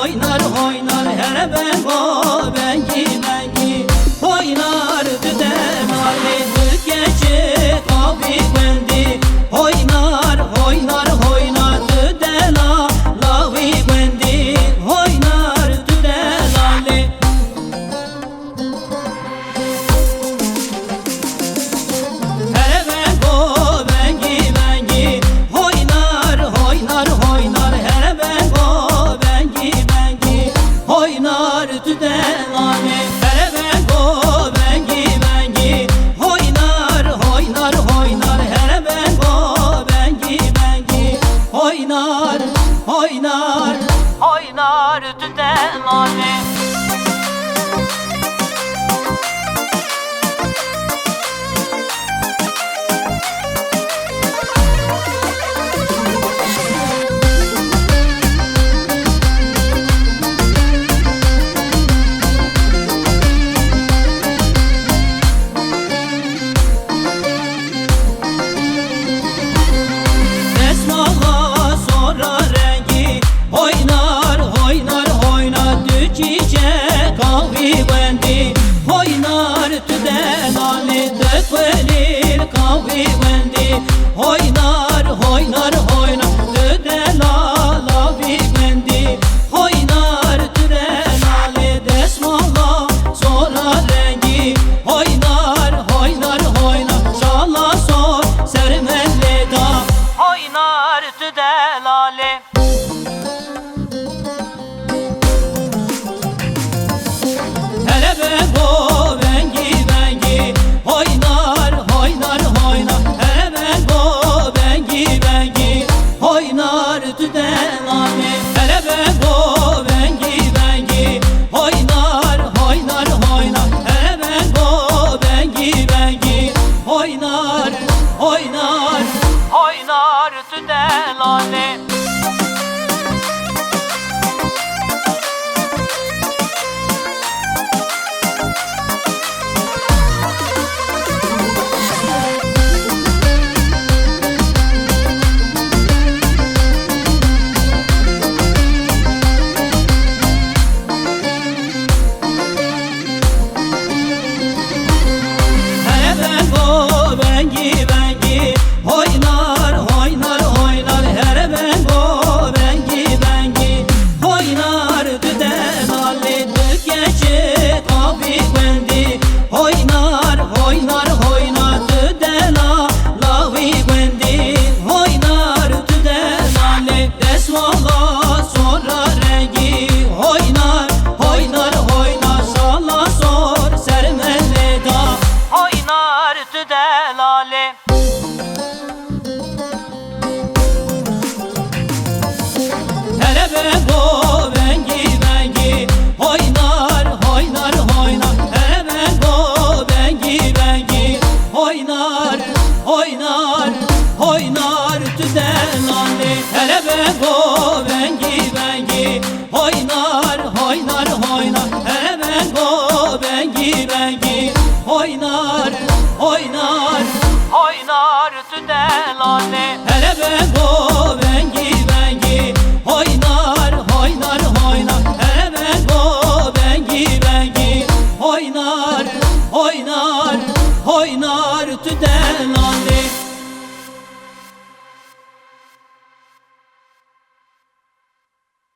Oynar oynar her ben o bengi bengi oynar düden ali gece kavi bendi oynar oynar oynar düden lavi bendi oynar düden ali her ben o bengi bengi oynar oynar oynar her ben o bengi oynar düden ali her ben o bengi bengi oynar oynar oynar her ben o bengi bengi oynar oynar oynar düden ali oynar tüden ali dökvelir kavi bendi oynar oynar